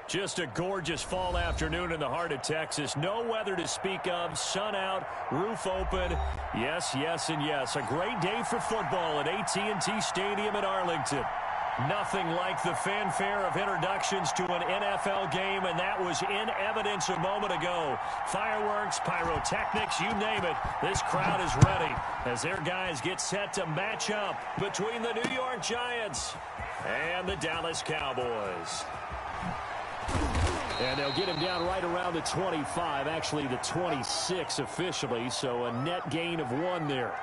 Just a gorgeous fall afternoon in the heart of Texas. No weather to speak of. Sun out, roof open. Yes, yes, and yes. A great day for football at AT&T Stadium in Arlington. Nothing like the fanfare of introductions to an NFL game, and that was in evidence a moment ago. Fireworks, pyrotechnics, you name it. This crowd is ready as their guys get set to match up between the New York Giants and the Dallas Cowboys. And they'll get him down right around the 25, actually the 26 officially, so a net gain of 1 there.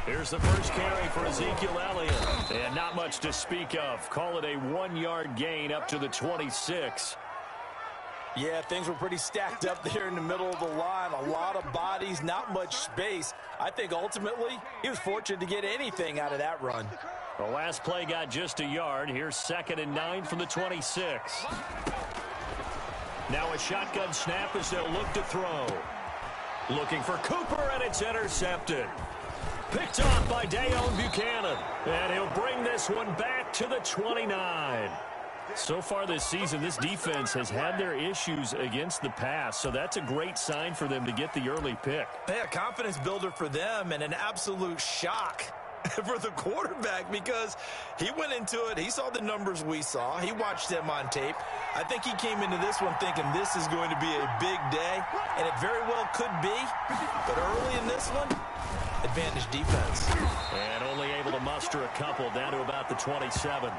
Here's the first carry for Ezekiel Elliott. And not much to speak of. Call it a 1-yard gain up to the 26. Yeah, things were pretty stacked up there in the middle of the line. A lot of bodies, not much space. I think ultimately he was fortunate to get anything out of that run. The last play got just a yard. Here's 2nd and 9 from the 26. Now a shotgun snap as they'll look to throw. Looking for Cooper, and it's intercepted. Picked off by Dayon Buchanan. And he'll bring this one back to the 29. So far this season, this defense has had their issues against the pass, so that's a great sign for them to get the early pick. Yeah, confidence builder for them and an absolute shock for the quarterback because he went into it. He saw the numbers we saw. He watched them on tape. I think he came into this one thinking this is going to be a big day, and it very well could be. But early in this one, advantage defense. And only able to muster a couple down to about the 27.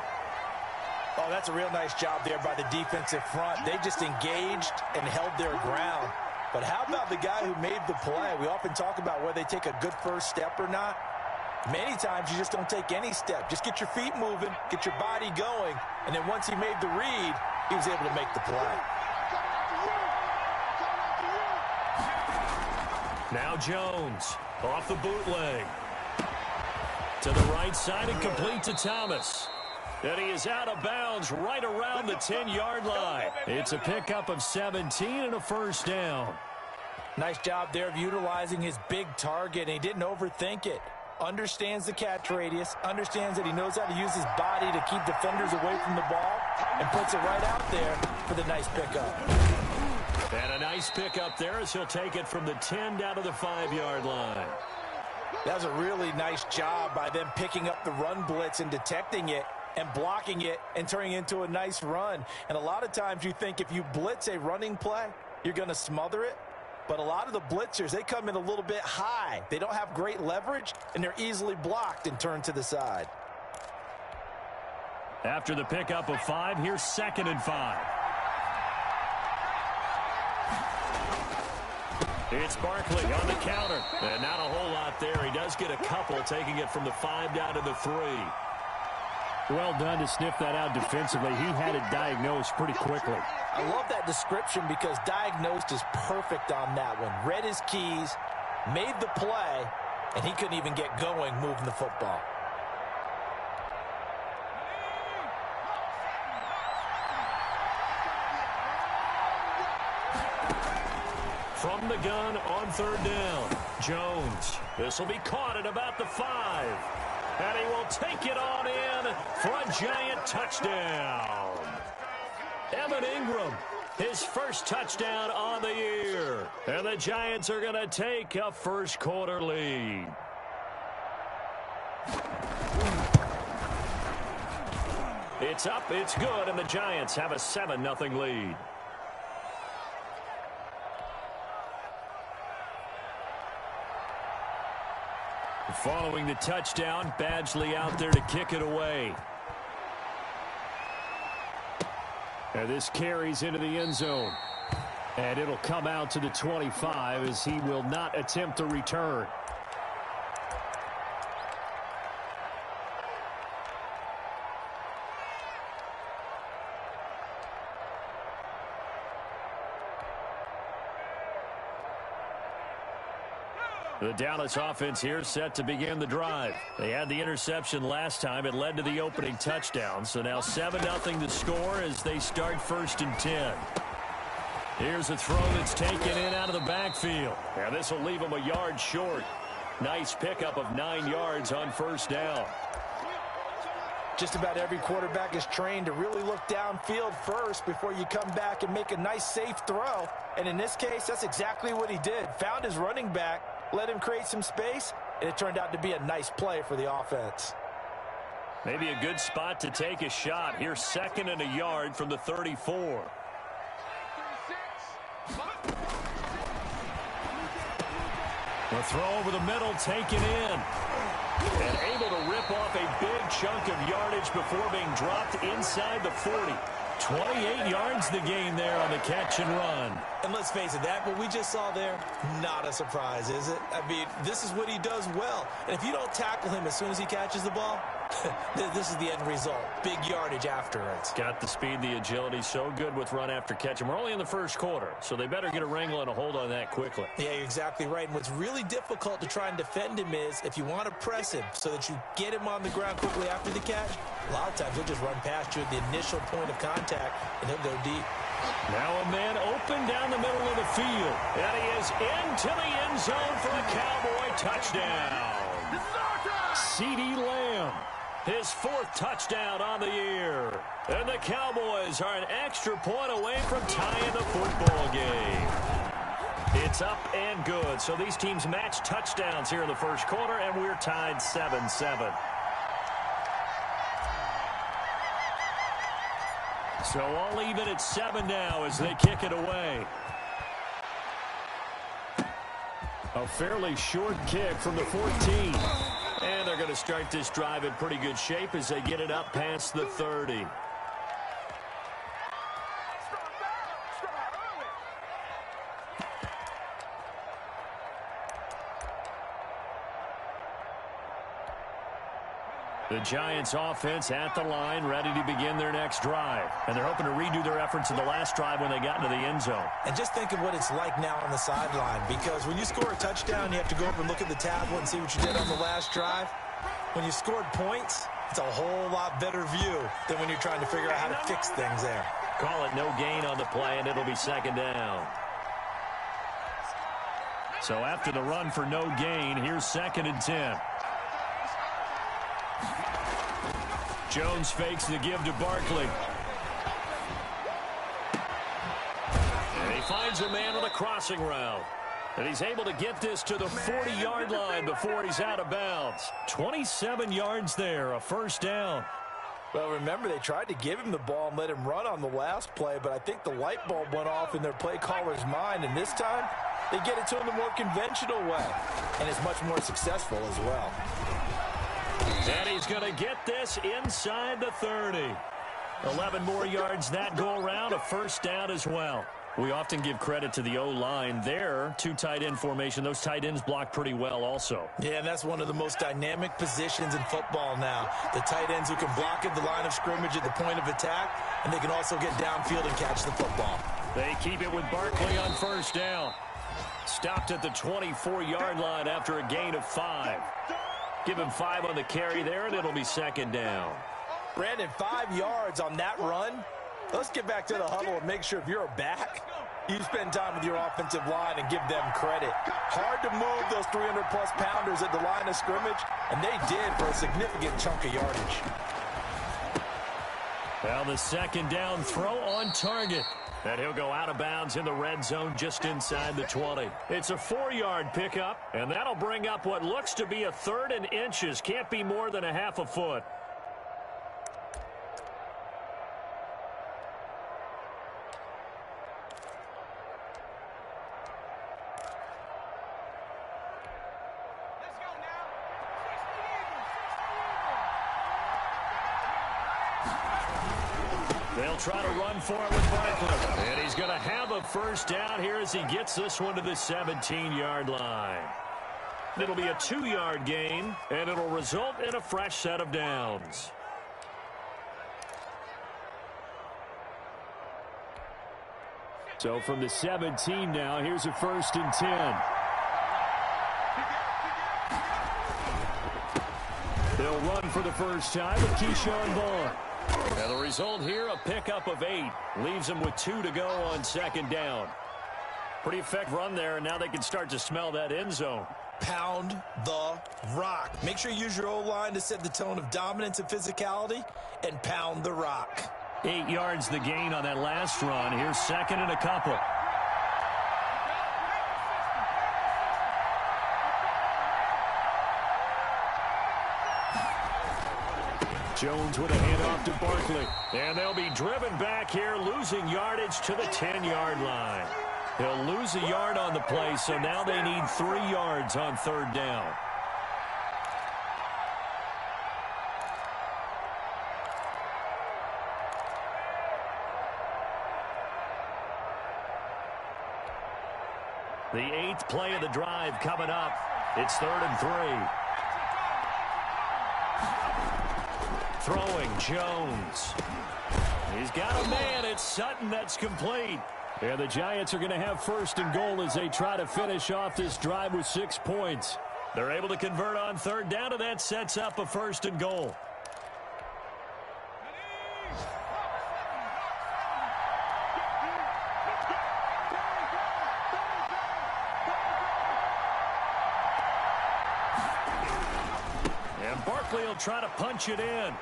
Oh, that's a real nice job there by the defensive front. They just engaged and held their ground. But how about the guy who made the play? We often talk about whether they take a good first step or not. Many times you just don't take any step. Just get your feet moving, get your body going, and then once he made the read, he was able to make the play. Now Jones off the bootleg. To the right side and complete to Thomas. And he is out of bounds right around the 10-yard line. It's a pickup of 17 and a first down. Nice job there of utilizing his big target, and he didn't overthink it. Understands the catch radius, understands that he knows how to use his body to keep defenders away from the ball, and puts it right out there for the nice pickup. And a nice pickup there as he'll take it from the 10 down to the 5-yard line. That was a really nice job by them picking up the run blitz and detecting it and blocking it and turning it into a nice run. And a lot of times you think if you blitz a running play, you're going to smother it. But a lot of the blitzers, they come in a little bit high. They don't have great leverage, and they're easily blocked and turned to the side. After the pickup of 5, here's 2nd and 5. It's Barkley on the counter. And not a whole lot there. He does get a couple, taking it from the 5 down to the 3. Well done to sniff that out defensively. He had it diagnosed pretty quickly. I love that description because diagnosed is perfect on that one. Read his keys, made the play, and he couldn't even get going moving the football. From the gun on 3rd down, Jones. This will be caught at about the 5. And he will take it on in for a Giant touchdown. Evan Ingram, his first touchdown on the year. And the Giants are going to take a first-quarter lead. It's up, it's good, and the Giants have a 7-0 lead. Following the touchdown, Badgley out there to kick it away. And this carries into the end zone. And it'll come out to the 25 as he will not attempt to return. The Dallas offense here set to begin the drive. They had the interception last time. It led to the opening touchdown. So now 7-0 the score as they start 1st and 10. Here's a throw that's taken in out of the backfield. Now this will leave them a yard short. Nice pickup of 9 yards on 1st down. Just about every quarterback is trained to really look downfield first before you come back and make a nice, safe throw. And in this case, that's exactly what he did. Found his running back, let him create some space, and it turned out to be a nice play for the offense. Maybe a good spot to take a shot. Here's 2nd and a yard from the 34. The throw over the middle taken in. And able to rip off a big chunk of yardage before being dropped inside the 40. 28 yards the gain there on the catch and run. And let's face it, that what we just saw there, not a surprise, is it? I mean, this is what he does well. And if you don't tackle him as soon as he catches the ball, this is the end result. Big yardage afterwards. Got the speed, the agility, so good with run after catch. And we're only in the 1st quarter, so they better get a wrangle and a hold on that quickly. Yeah, you're exactly right. And what's really difficult to try and defend him is if you want to press him so that you get him on the ground quickly after the catch, a lot of times he'll just run past you at the initial point of contact, and he'll go deep. Now a man open down the middle of the field. And he is into the end zone for a Cowboy touchdown. CeeDee Lamb. His 4th touchdown on the year. And the Cowboys are an extra point away from tying the football game. It's up and good. So these teams match touchdowns here in the 1st quarter, and we're tied 7-7. So all even at 7 now as they kick it away. A fairly short kick from the 14. And they're going to start this drive in pretty good shape as they get it up past the 30. The Giants offense at the line, ready to begin their next drive. And they're hoping to redo their efforts in the last drive when they got into the end zone. And just think of what it's like now on the sideline, because when you score a touchdown, you have to go over and look at the tablet and see what you did on the last drive. When you scored points, it's a whole lot better view than when you're trying to figure out how to fix things there. Call it no gain on the play, and it'll be 2nd down. So after the run for no gain, here's 2nd and 10. Jones fakes the give to Barkley. And he finds a man on the crossing route. And he's able to get this to the 40-yard line before he's out of bounds. 27 yards there, a 1st down. Well, remember, they tried to give him the ball and let him run on the last play, but I think the light bulb went off in their play caller's mind, and this time they get it to him the more conventional way, and it's much more successful as well. And he's going to get this inside the 30. 11 more yards that go around, a 1st down as well. We often give credit to the O-line there. 2 tight end formation. Those tight ends block pretty well also. Yeah, and that's one of the most dynamic positions in football now. The tight ends who can block at the line of scrimmage at the point of attack, and they can also get downfield and catch the football. They keep it with Barkley on 1st down. Stopped at the 24-yard line after a gain of 5. Give him 5 on the carry there, and it'll be 2nd down. Brandon, 5 yards on that run. Let's get back to the huddle and make sure if you're a back, you spend time with your offensive line and give them credit. Hard to move those 300-plus pounders at the line of scrimmage, and they did for a significant chunk of yardage. Well, the 2nd down throw on target. And he'll go out of bounds in the red zone just inside the 20. It's a 4-yard pickup, and that'll bring up what looks to be a 3rd and inches. Can't be more than a half a foot. They'll try to run for it with Barkley. And he's going to have a 1st down here as he gets this one to the 17-yard line. It'll be a 2-yard gain, and it'll result in a fresh set of downs. So from the 17 now, here's a 1st and 10. They'll run for the first time with Keyshawn Vaughn. And the result here, a pickup of 8. Leaves them with 2 to go on second down. Pretty effective run there, and now they can start to smell that end zone. Pound the rock. Make sure you use your O-line to set the tone of dominance and physicality, and pound the rock. 8 yards the gain on that last run. Here's second and a couple. Jones with a handoff to Barkley. And they'll be driven back here, losing yardage to the 10-yard line. He'll lose a yard on the play, so now they need 3 yards on third down. The 8th play of the drive coming up. It's 3rd and 3. Throwing Jones. He's got a man. It's Sutton that's complete. And the Giants are going to have 1st and goal as they try to finish off this drive with 6 points. They're able to convert on third down, and that sets up a 1st and goal. And Barkley will try to punch it in.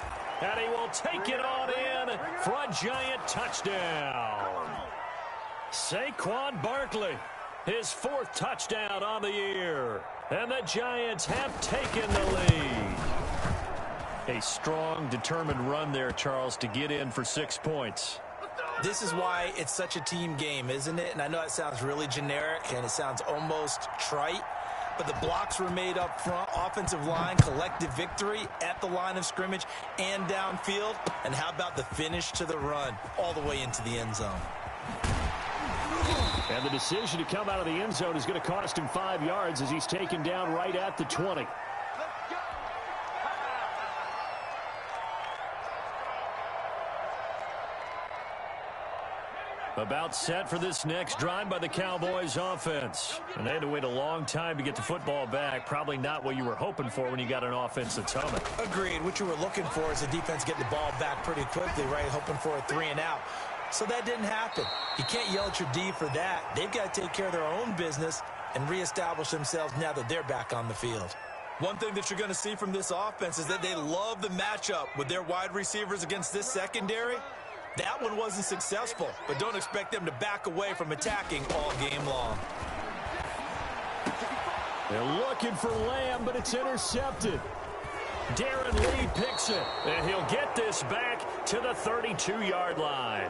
And he will take it on in for a Giant touchdown. Saquon Barkley, his 4th touchdown on the year. And the Giants have taken the lead. A strong, determined run there, Charles, to get in for 6 points. This is why it's such a team game, isn't it? And I know it sounds really generic and it sounds almost trite, but the blocks were made up front, offensive line, collective victory at the line of scrimmage and downfield. And how about the finish to the run all the way into the end zone? And the decision to come out of the end zone is going to cost him 5 yards as he's taken down right at the 20. About set for this next drive by the Cowboys offense. And they had to wait a long time to get the football back. Probably not what you were hoping for when you got an offense that's humming. Agreed. What you were looking for is the defense getting the ball back pretty quickly, right? Hoping for a 3 and out. So that didn't happen. You can't yell at your D for that. They've got to take care of their own business and reestablish themselves now that they're back on the field. One thing that you're going to see from this offense is that they love the matchup with their wide receivers against this secondary. That one wasn't successful, but don't expect them to back away from attacking all game long. They're looking for Lamb, but it's intercepted. Darren Lee picks it, and he'll get this back to the 32-yard line.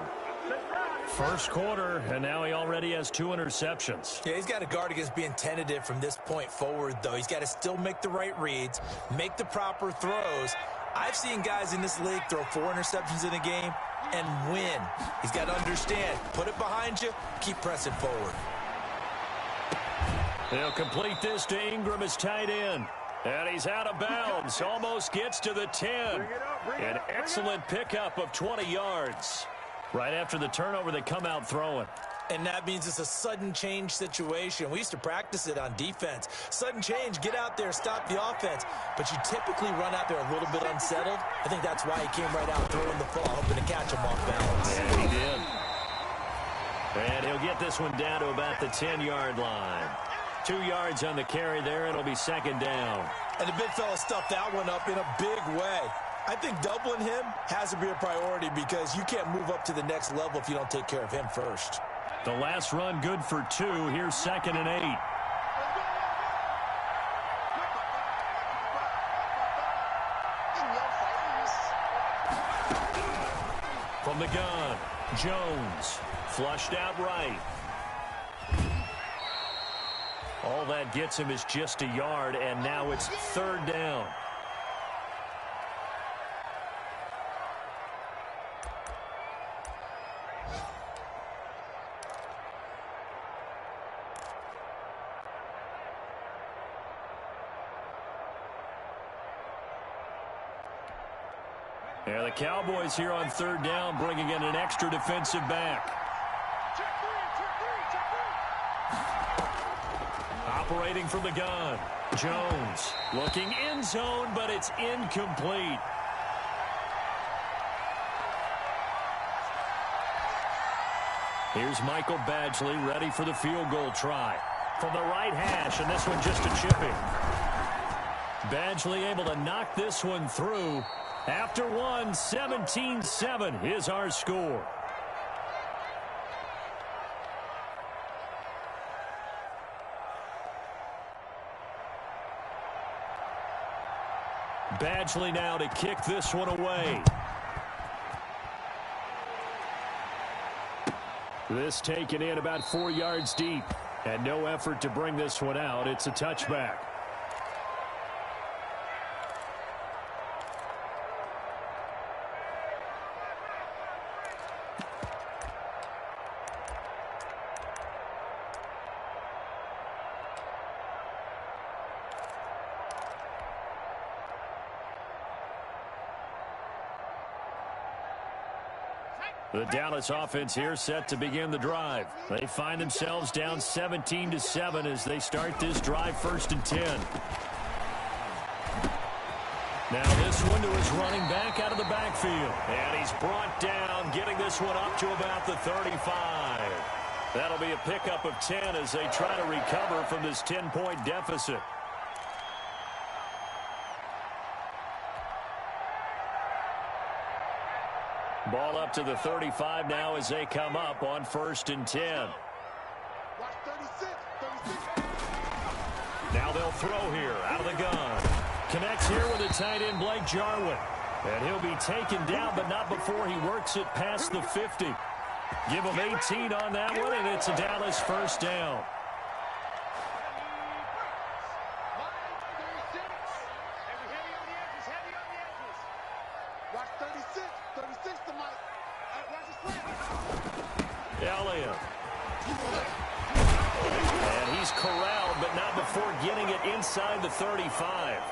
First quarter, and now he already has 2 interceptions. Yeah, he's got to guard against being tentative from this point forward, though. He's got to still make the right reads, make the proper throws. I've seen guys in this league throw 4 interceptions in a game and win. He's got to understand, put it behind you, keep pressing forward. He'll complete this to Ingram as tight end. And he's out of bounds, almost gets to the 10. An excellent pickup of 20 yards. Right after the turnover, they come out throwing. And that means it's a sudden change situation. We used to practice it on defense. Sudden change, get out there, stop the offense. But you typically run out there a little bit unsettled. I think that's why he came right out throwing the ball, hoping to catch him off balance. And he did. And he'll get this one down to about the 10-yard line. 2 yards on the carry there. It'll be second down. And the big fella stuffed that one up in a big way. I think doubling him has to be a priority because you can't move up to the next level if you don't take care of him first. The last run good for 2. Here's 2nd and 8. From the gun, Jones flushed out right. All that gets him is just a yard, and now it's 3rd down. Yeah, the Cowboys here on 3rd down, bringing in an extra defensive back. operating from the gun. Jones looking in zone, but it's incomplete. Here's Michael Badgley ready for the field goal try. From the right hash, and this one just a chipping. Badgley able to knock this one through. After one, 17-7 is our score. Badgley now to kick this one away. This taken in about 4 yards deep. And no effort to bring this one out. It's a touchback. The Dallas offense here set to begin the drive. They find themselves down 17-7 as they start this drive 1st and 10. Now this one to his running back out of the backfield. And he's brought down, getting this one up to about the 35. That'll be a pickup of 10 as they try to recover from this 10-point deficit. Ball up to the 35 now as they come up on 1st and 10. Now they'll throw here out of the gun. Connects here with a tight end, Blake Jarwin. And he'll be taken down, but not before he works it past the 50. Give him 18 on that one, and it's a Dallas 1st down. Elliott. And he's corralled, but not before getting it inside the 35.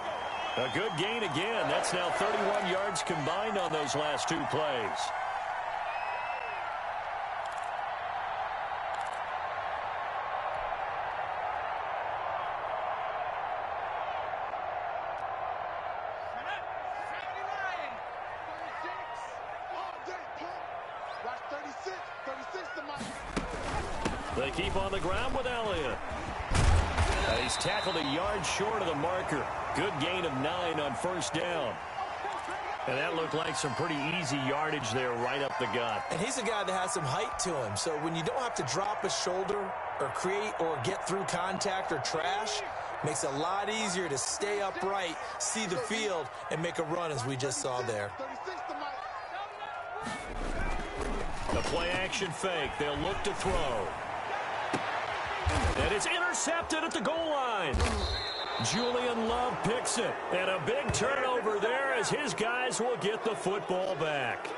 A good gain again. That's now 31 yards combined on those last 2 plays. They keep on the ground with Elliott. He's tackled a yard short of the marker. Good gain of 9 on 1st down. And that looked like some pretty easy yardage there right up the gut. And he's a guy that has some height to him. So when you don't have to drop a shoulder or create or get through contact or trash, makes it a lot easier to stay upright, see the field, and make a run as we just saw there. The play action fake. They'll look to throw. And it's intercepted at the goal line. Julian Love picks it. And a big turnover there as his guys will get the football back.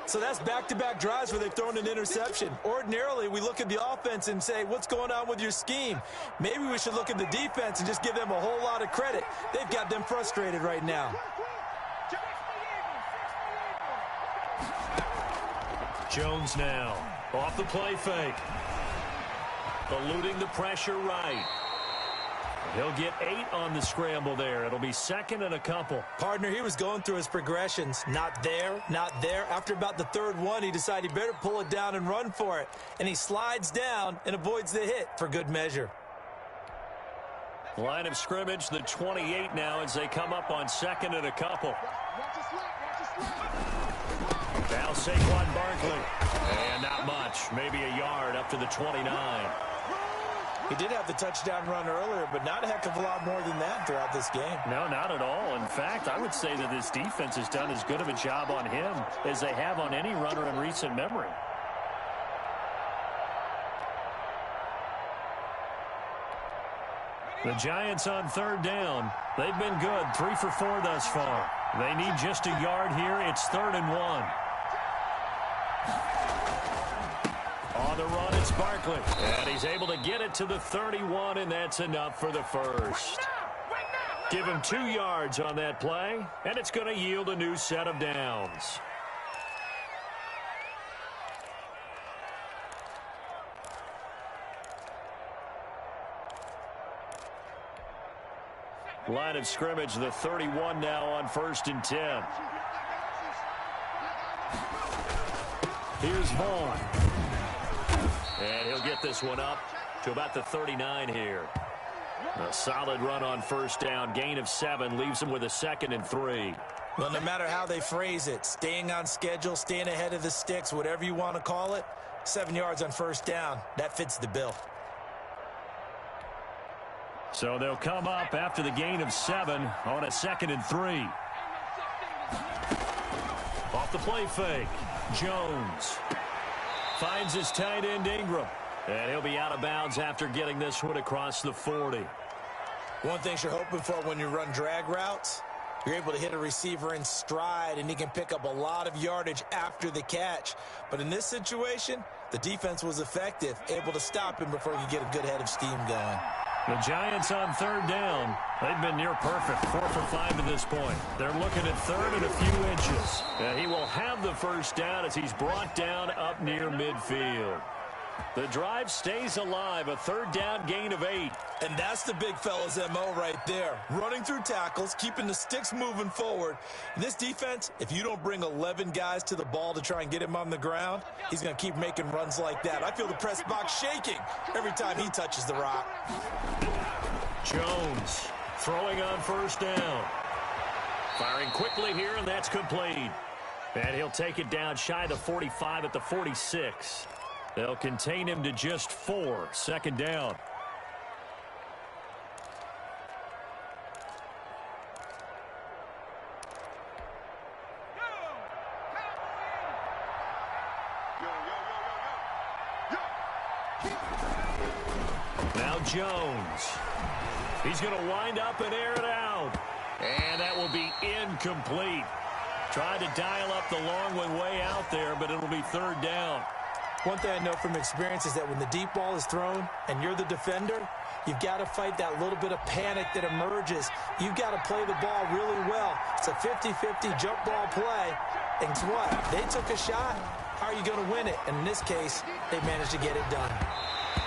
So that's back-to-back drives where they've thrown an interception. Ordinarily, we look at the offense and say, what's going on with your scheme? Maybe we should look at the defense and just give them a whole lot of credit. They've got them frustrated right now. Jones now off the play fake. Eluding the pressure right. He'll get 8 on the scramble there. It'll be 2nd and a couple. Partner, he was going through his progressions. Not there, not there. After about the 3rd one, he decided he better pull it down and run for it. And he slides down and avoids the hit for good measure. Line of scrimmage, the 28 now as they come up on 2nd and a couple. Now Saquon Barkley. And not much. Maybe a yard up to the 29. He did have the touchdown run earlier, but not a heck of a lot more than that throughout this game. No, not at all. In fact, I would say that this defense has done as good of a job on him as they have on any runner in recent memory. The Giants on 3rd down. They've been good, 3 for 4 thus far. They need just a yard here. It's 3rd and 1. On the run, it's Barkley. And he's able to get it to the 31, and that's enough for the first. Give him 2 yards on that play, and it's going to yield a new set of downs. Line of scrimmage, the 31 now on 1st and 10. Here's Vaughn. And he'll get this one up to about the 39 here. A solid run on 1st down. Gain of 7 leaves him with a 2nd and 3. Well, no matter how they phrase it, staying on schedule, staying ahead of the sticks, whatever you want to call it, 7 yards on 1st down, that fits the bill. So they'll come up after the gain of 7 on a 2nd and 3. Off the play fake. Jones finds his tight end Ingram. And he'll be out of bounds after getting this one across the 40. One thing you're hoping for when you run drag routes, you're able to hit a receiver in stride, and he can pick up a lot of yardage after the catch. But in this situation, the defense was effective, able to stop him before he could get a good head of steam going. The Giants on 3rd down. They've been near perfect, 4 for 5 to this point. They're looking at 3rd and a few inches. And he will have the 1st down as he's brought down up near midfield. The drive stays alive, a 3rd down gain of 8. And that's the big fella's MO right there. Running through tackles, keeping the sticks moving forward. In this defense, if you don't bring 11 guys to the ball to try and get him on the ground, he's going to keep making runs like that. I feel the press box shaking every time he touches the rock. Jones throwing on 1st down. Firing quickly here, and that's complete. And he'll take it down shy of the 45 at the 46. They'll contain him to just 4. 2nd down. Now Jones. He's going to wind up and air it out. And that will be incomplete. Tried to dial up the long one way out there, but it'll be 3rd down. One thing I know from experience is that when the deep ball is thrown and you're the defender, you've got to fight that little bit of panic that emerges. You've got to play the ball really well. It's a 50-50 jump ball play. And guess what? They took a shot. How are you going to win it? And in this case, they managed to get it done.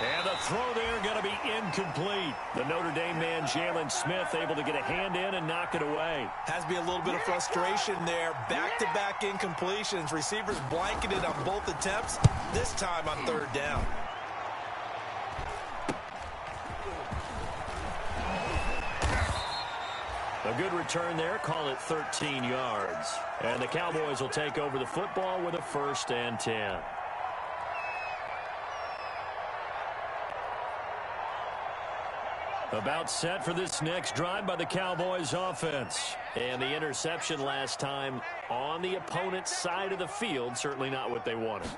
And the throw there going to be incomplete. The Notre Dame man, Jalen Smith, able to get a hand in and knock it away. Has to be a little bit of frustration there. Back-to-back incompletions. Receivers blanketed on both attempts, this time on 3rd down. A good return there. Call it 13 yards. And the Cowboys will take over the football with a 1st and 10. About set for this next drive by the Cowboys offense. And the interception last time on the opponent's side of the field, certainly not what they wanted.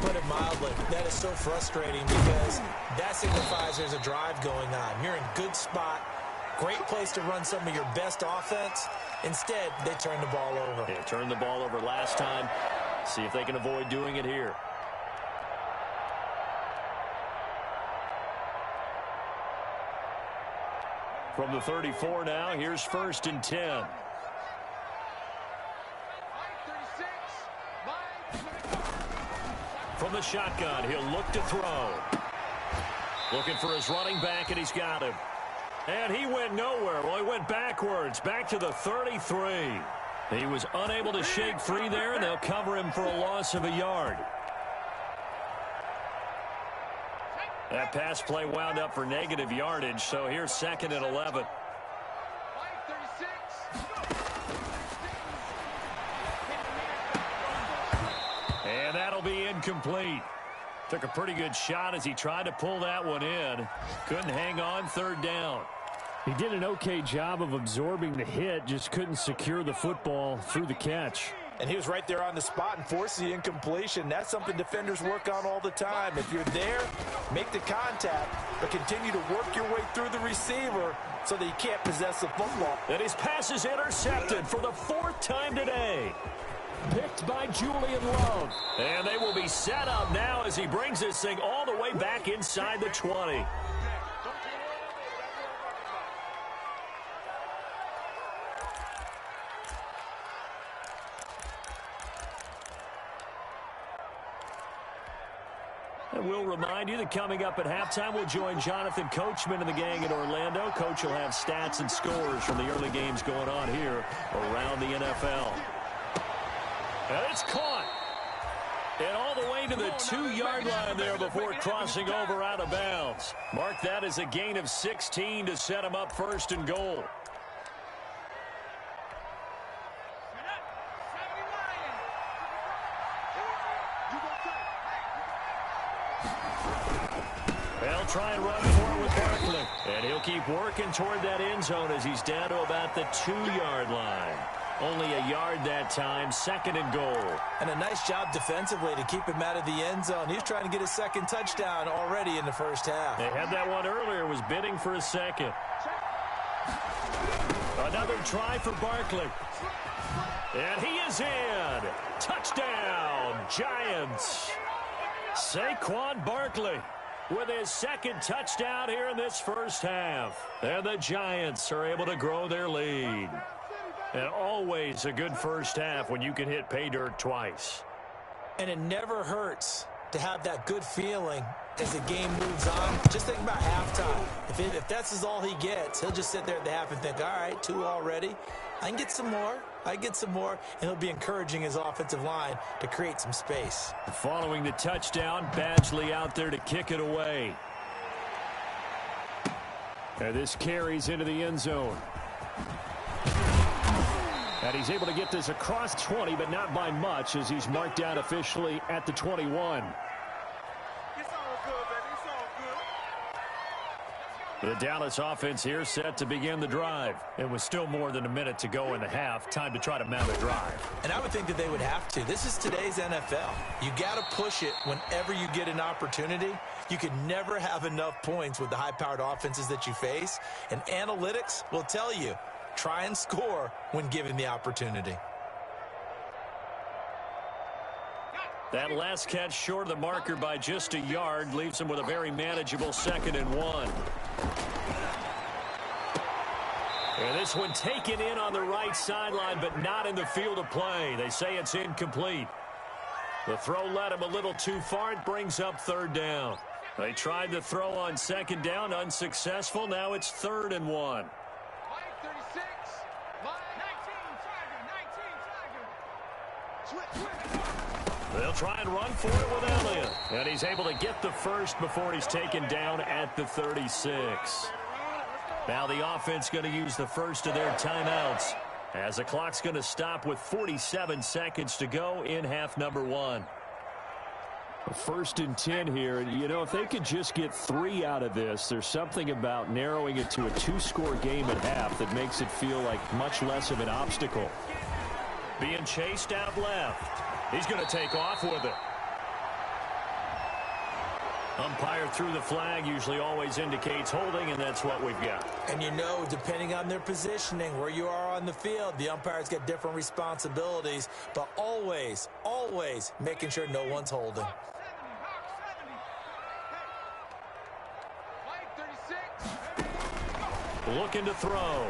Put it mildly, that is so frustrating because that signifies there's a drive going on. You're in good spot, great place to run some of your best offense. Instead, they turn the ball over. They turned the ball over last time. See if they can avoid doing it here. From the 34 now, here's 1st and 10. From the shotgun, he'll look to throw. Looking for his running back, and he's got him. And he went nowhere. Well, he went backwards, back to the 33. He was unable to shake free there, and they'll cover him for a loss of a yard. That pass play wound up for negative yardage, so here's 2nd and 11. And that'll be incomplete. Took a pretty good shot as he tried to pull that one in. Couldn't hang on. 3rd down. He did an okay job of absorbing the hit, just couldn't secure the football through the catch. And he was right there on the spot and forced the incompletion. That's something defenders work on all the time. If you're there, make the contact, but continue to work your way through the receiver so that you can't possess the football. And his pass is intercepted for the 4th time today. Picked by Julian Love. And they will be set up now as he brings this thing all the way back inside the 20. And we'll remind you that coming up at halftime, we'll join Jonathan Coachman and the gang in Orlando. Coach will have stats and scores from the early games going on here around the NFL. And it's caught. And all the way to the 2-yard line there before crossing over out of bounds. Mark that as a gain of 16 to set him up first and goal. They'll try and run for it with Barkley. And he'll keep working toward that end zone as he's down to about the 2-yard line. Only a yard that time, second and goal. And a nice job defensively to keep him out of the end zone. He's trying to get his second touchdown already in the first half. They had that one earlier, was bidding for a second. Another try for Barkley. And he is in. Touchdown, Giants. Saquon Barkley with his second touchdown here in this first half. And the Giants are able to grow their lead. And always a good first half when you can hit pay dirt twice. And it never hurts to have that good feeling as the game moves on. Just think about halftime. If that's all he gets, he'll just sit there at the half and think, all right, 2 already. I can get some more. I get some more. And he'll be encouraging his offensive line to create some space. Following the touchdown, Badgley out there to kick it away. And this carries into the end zone. And he's able to get this across 20, but not by much, as he's marked down officially at the 21. The Dallas offense here set to begin the drive. It was still more than a minute to go in the half. Time to try to mount a drive. And I would think that they would have to. This is today's NFL. You got to push it whenever you get an opportunity. You can never have enough points with the high-powered offenses that you face. And analytics will tell you, try and score when given the opportunity. That last catch short of the marker by just a yard leaves him with a very manageable 2nd and 1. And this one taken in on the right sideline, but not in the field of play. They say it's incomplete. The throw led him a little too far. It brings up 3rd down. They tried to throw on 2nd down, unsuccessful. Now it's 3rd and 1. They'll try and run for it with Elliott. And he's able to get the first before he's taken down at the 36. Now the offense going to use the first of their timeouts as the clock's going to stop with 47 seconds to go in half number 1. 1st and 10 here. You know, if they could just get 3 out of this, there's something about narrowing it to a 2-score game at half that makes it feel like much less of an obstacle. Being chased out left. He's going to take off with it. Umpire threw the flag, usually always indicates holding, and that's what we've got. And you know, depending on their positioning, where you are on the field, the umpires get different responsibilities, but always, always making sure no one's holding. Looking to throw.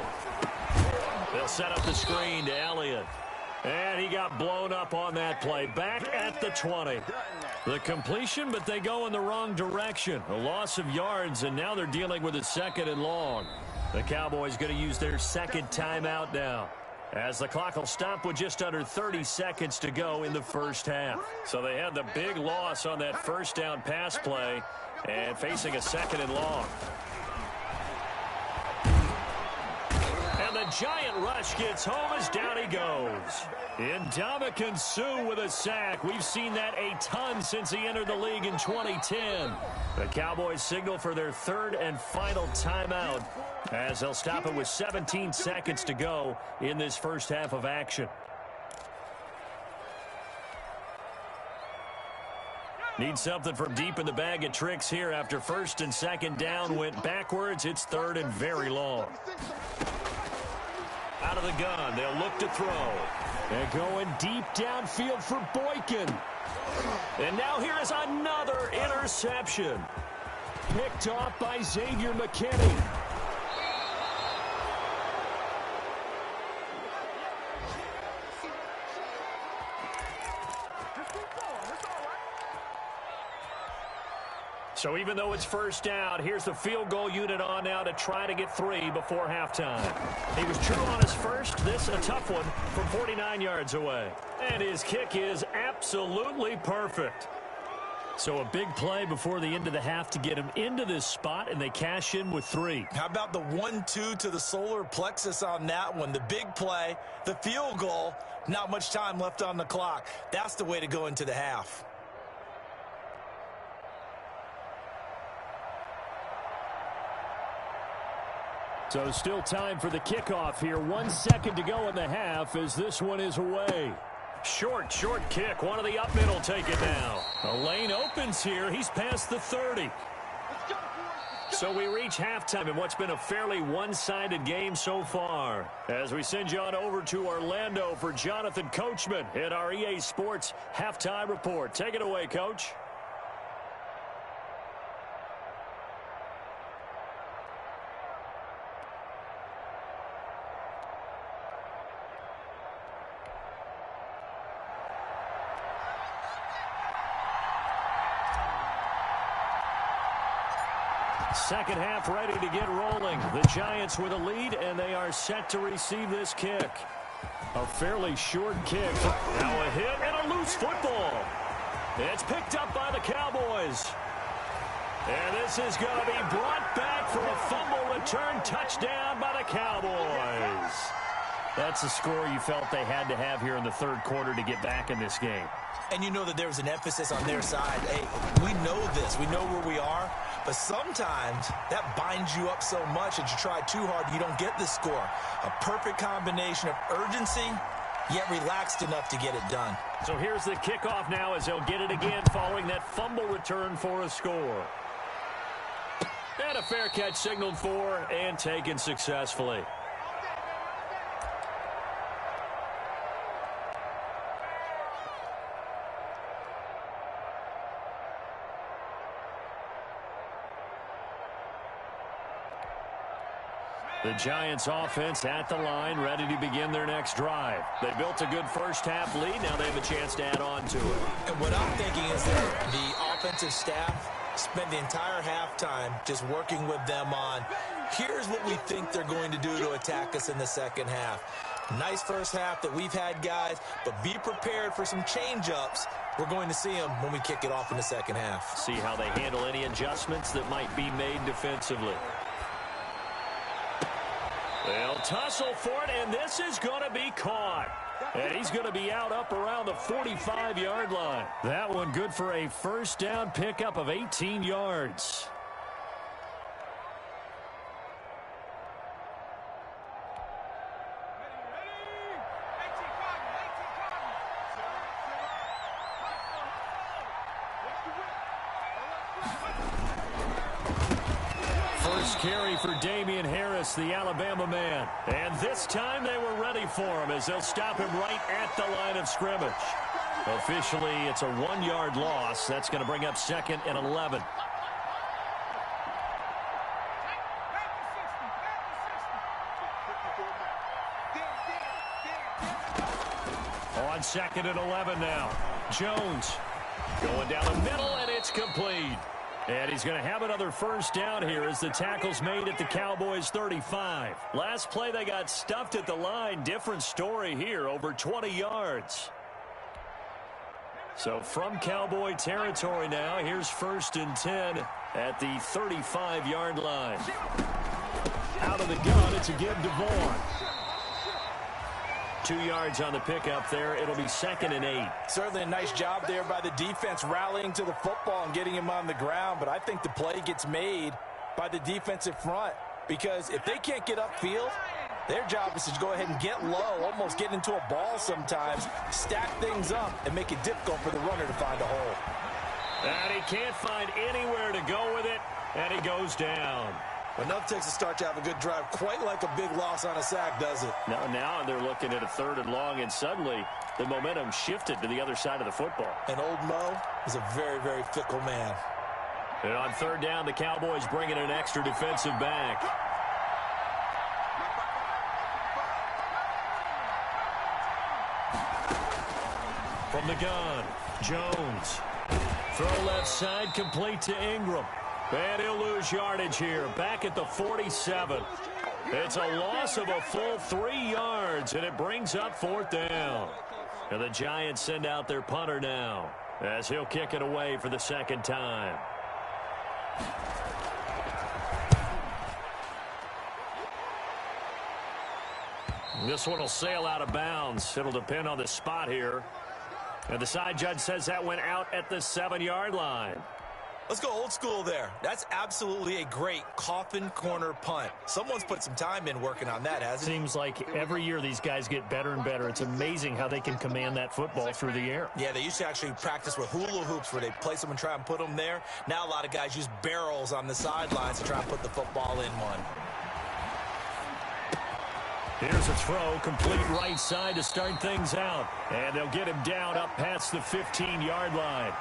They'll set up the screen to Elliott. And he got blown up on that play. Back at the 20. The completion, but they go in the wrong direction. A loss of yards, and now they're dealing with a 2nd and long. The Cowboys going to use their 2nd timeout now, as the clock will stop with just under 30 seconds to go in the first half. So they had the big loss on that 1st down pass play and facing a 2nd and long. And the giant rush gets home as down he goes. Ndamukong Suh with a sack. We've seen that a ton since he entered the league in 2010. The Cowboys signal for their 3rd and final timeout as they'll stop it with 17 seconds to go in this first half of action. Need something from deep in the bag of tricks here after 1st and 2nd down went backwards. It's 3rd and very long. Out of the gun, they'll look to throw. And going deep downfield for Boykin. And now here is another interception. Picked off by Xavier McKinney. So even though it's first down, here's the field goal unit on now to try to get 3 before halftime. He was true on his first. This a tough one from 49 yards away. And his kick is absolutely perfect. So a big play before the end of the half to get him into this spot, and they cash in with 3. How about the 1-2 to the solar plexus on that one? The big play, the field goal, not much time left on the clock. That's the way to go into the half. So still time for the kickoff here. 1 second to go in the half as this one is away. Short kick. One of the up middle take it now. The lane opens here. He's past the 30. So we reach halftime in what's been a fairly one-sided game so far. As we send you on over to Orlando for Jonathan Coachman in our EA Sports Halftime Report. Take it away, Coach. Second half ready to get rolling. The Giants with a lead, and they are set to receive this kick. A fairly short kick. Now a hit and a loose football. It's picked up by the Cowboys. And this is going to be brought back for a fumble return touchdown by the Cowboys. That's the score you felt they had to have here in the third quarter to get back in this game. And you know that there was an emphasis on their side. Hey, we know this. We know where we are. But sometimes that binds you up so much that you try too hard, you don't get the score. A perfect combination of urgency, yet relaxed enough to get it done. So here's the kickoff now as they'll get it again following that fumble return for a score. And a fair catch signaled for and taken successfully. The Giants offense at the line, ready to begin their next drive. They built a good first half lead. Now they have a chance to add on to it. And what I'm thinking is that the offensive staff spent the entire halftime just working with them on, here's what we think they're going to do to attack us in the second half. Nice first half that we've had, guys, but be prepared for some change-ups. We're going to see them when we kick it off in the second half. See how they handle any adjustments that might be made defensively. They'll tussle for it, and this is going to be caught. And he's going to be out up around the 45-yard line. That one good for a first down pickup of 18 yards. Carry for Damian Harris, the Alabama man. And this time they were ready for him as they'll stop him right at the line of scrimmage. Officially, it's a 1-yard loss. That's going to bring up 2nd and 11. On 2nd and 11 now. Jones going down the middle, and it's complete. And he's going to have another first down here as the tackle's made at the Cowboys' 35. Last play, they got stuffed at the line. Different story here, over 20 yards. So from Cowboy territory now, here's 1st and 10 at the 35-yard line. Out of the gun, it's a give to Vaughn. 2 yards on the pickup there. It'll be 2nd and 8. Certainly a nice job there by the defense rallying to the football and getting him on the ground. But I think the play gets made by the defensive front because if they can't get upfield, their job is to go ahead and get low, almost get into a ball sometimes, stack things up, and make it difficult for the runner to find a hole. And he can't find anywhere to go with it, and he goes down. Enough takes a start to have a good drive, quite like a big loss on a sack, does it? Now they're looking at a 3rd and long, and suddenly the momentum shifted to the other side of the football. And old Mo is a very, very fickle man. And on 3rd down, the Cowboys bring in an extra defensive back. From the gun, Jones Throw left side, complete to Ingram. And he'll lose yardage here, back at the 47. It's a loss of a full 3 yards, and it brings up 4th down. And the Giants send out their punter now, as he'll kick it away for the 2nd time. This one will sail out of bounds. It'll depend on the spot here. And the side judge says that went out at the 7-yard line. Let's go old school there. That's absolutely a great coffin corner punt. Someone's put some time in working on that, hasn't it? Seems like every year these guys get better and better. It's amazing how they can command that football through the air. Yeah, they used to actually practice with hula hoops where they place them and try and put them there. Now a lot of guys use barrels on the sidelines to try and put the football in one. Here's a throw, complete right side to start things out. And they'll get him down up past the 15-yard line.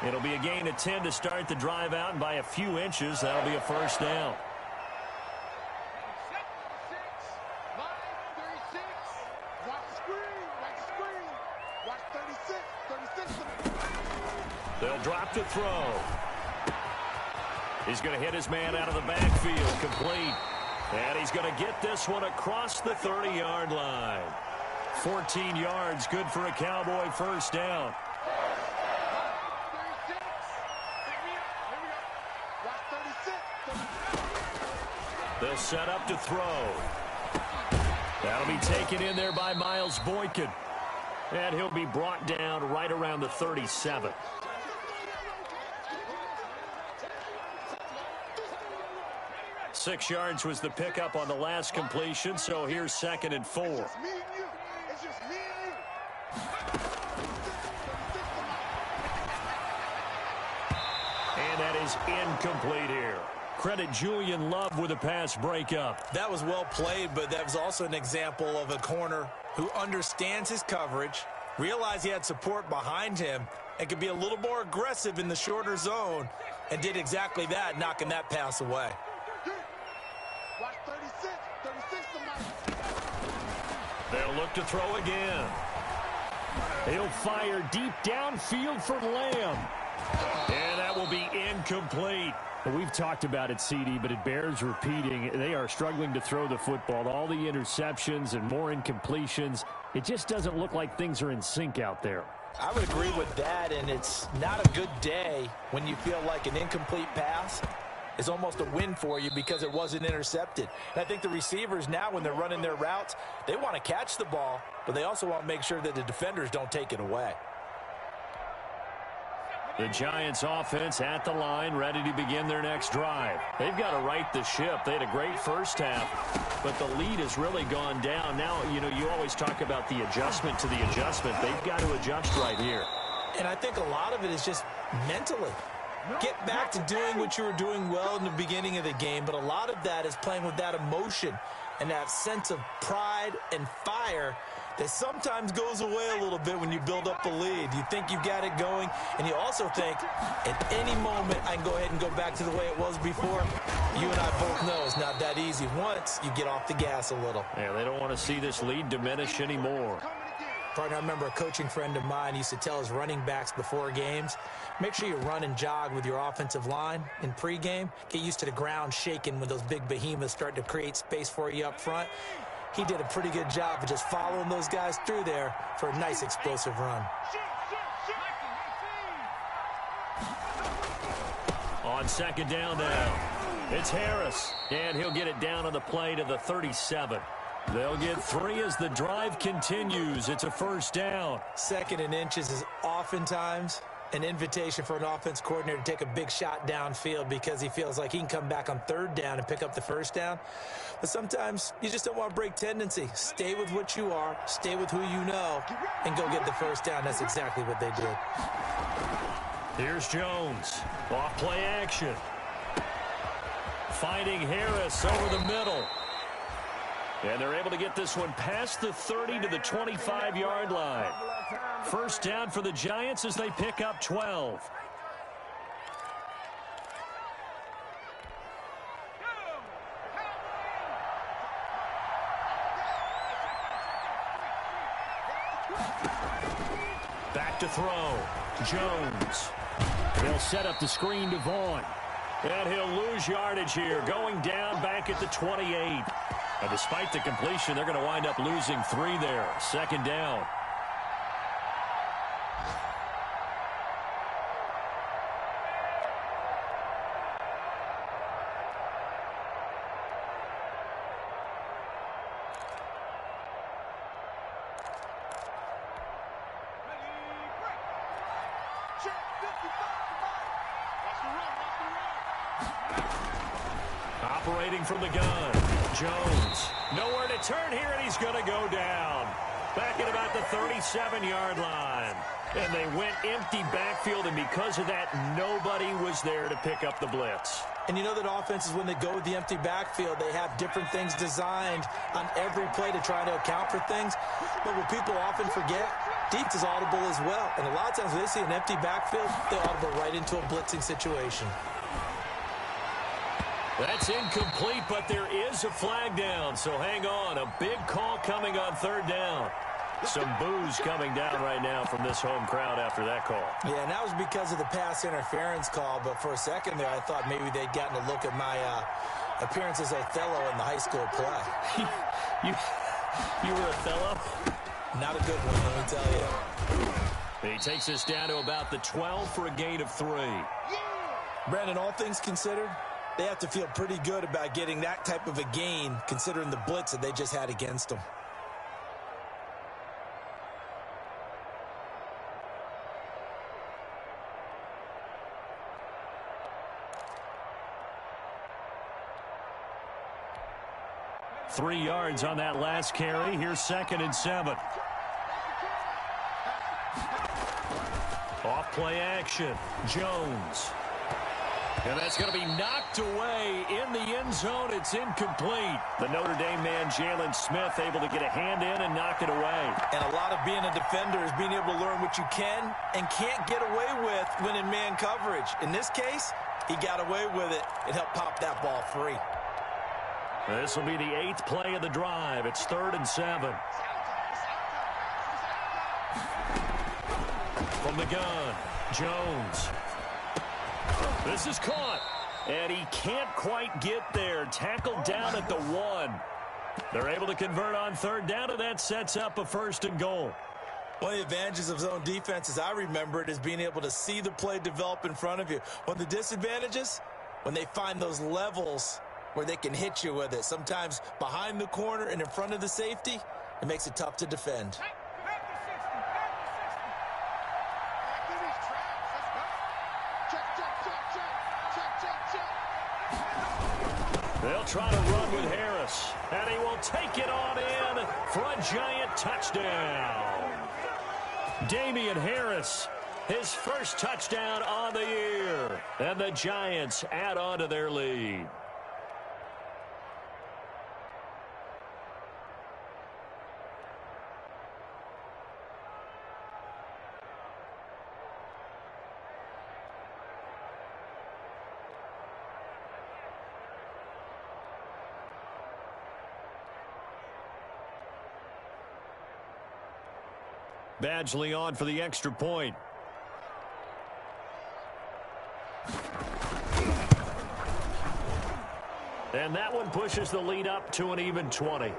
It'll be a gain of 10 to start the drive out, and by a few inches, that'll be a 1st down. They'll drop the throw. He's going to hit his man out of the backfield, complete. And he's going to get this one across the 30-yard line. 14 yards, good for a Cowboy 1st down. They'll set up to throw. That'll be taken in there by Miles Boykin. And he'll be brought down right around the 37. Six yards was the pickup on the last completion, so here's 2nd and 4. And that is incomplete here. Credit Julian Love with a pass breakup. That was well played, but that was also an example of a corner who understands his coverage, realized he had support behind him, and could be a little more aggressive in the shorter zone, and did exactly that, knocking that pass away. They'll look to throw again. He'll fire deep downfield for Lamb. And that will be incomplete. Well, we've talked about it, CD, but it bears repeating. They are struggling to throw the football. All the interceptions and more incompletions. It just doesn't look like things are in sync out there. I would agree with that, and it's not a good day when you feel like an incomplete pass is almost a win for you because it wasn't intercepted. And I think the receivers now, when they're running their routes, they want to catch the ball, but they also want to make sure that the defenders don't take it away. The Giants offense at the line, ready to begin their next drive. They've got to right the ship. They had a great first half, but the lead has really gone down. Now, you always talk about the adjustment to the adjustment. They've got to adjust right here. And I think a lot of it is just mentally. Get back to doing what you were doing well in the beginning of the game, but a lot of that is playing with that emotion and that sense of pride and fire that sometimes goes away a little bit when you build up a lead. You think you've got it going, and you also think at any moment I can go ahead and go back to the way it was before. You and I both know it's not that easy once you get off the gas a little. Yeah, they don't want to see this lead diminish anymore. Partner, I remember a coaching friend of mine used to tell his running backs before games, make sure you run and jog with your offensive line in pregame. Get used to the ground shaking when those big behemoths start to create space for you up front. He did a pretty good job of just following those guys through there for a nice explosive run. On 2nd down now, it's Harris, and he'll get it down on the play to the 37. They'll get 3 as the drive continues. It's a 1st down. 2nd and inches is oftentimes an invitation for an offense coordinator to take a big shot downfield because he feels like he can come back on 3rd down and pick up the 1st down. But sometimes you just don't want to break tendency. Stay with what you are, stay with who you know, and go get the 1st down. That's exactly what they did. Here's Jones. Off play action. Finding Harris over the middle. And they're able to get this one past the 30 to the 25-yard line. 1st down for the Giants as they pick up 12. Back to throw. Jones. They'll set up the screen to Vaughn. And he'll lose yardage here, going down back at the 28. And despite the completion, they're going to wind up losing 3 there. Second down. Operating from the gun, Jones. Nowhere to turn here, and he's going to go down. Back at about the 37-yard line. And they went empty backfield, and because of that, nobody was there to pick up the blitz. And you know that offenses, when they go with the empty backfield, they have different things designed on every play to try to account for things. But what people often forget, deep is audible as well. And a lot of times when they see an empty backfield, they audible right into a blitzing situation. That's incomplete, but there is a flag down, so hang on. A big call coming on third down. Some boos coming down right now from this home crowd after that call. Yeah, and that was because of the pass interference call, but for a second there, I thought maybe they'd gotten a look at my appearance as Othello in the high school play. You were Othello? Not a good one, let me tell you. He takes us down to about the 12 for a gain of 3. Brandon, all things considered, they have to feel pretty good about getting that type of a gain, considering the blitz that they just had against them. Three yards on that last carry. Here's 2nd and 7. Off play action. Jones. And that's going to be knocked away in the end zone. It's incomplete. The Notre Dame man, Jalen Smith, able to get a hand in and knock it away. And a lot of being a defender is being able to learn what you can and can't get away with when in man coverage. In this case, he got away with it and helped pop that ball free. This will be the 8th play of the drive. It's 3rd and 7. From the gun, Jones. This is caught, and he can't quite get there. Tackled down at the 1. They're able to convert on third down, and that sets up a 1st and goal. One of the advantages of zone defense, as I remember it, is being able to see the play develop in front of you. One of the disadvantages, when they find those levels where they can hit you with it, sometimes behind the corner and in front of the safety, it makes it tough to defend. They'll try to run with Harris, and he will take it on in for a giant touchdown. Damian Harris, his first touchdown on the year, and the Giants add on to their lead. Badgley on for the extra point. And that one pushes the lead up to an even 20.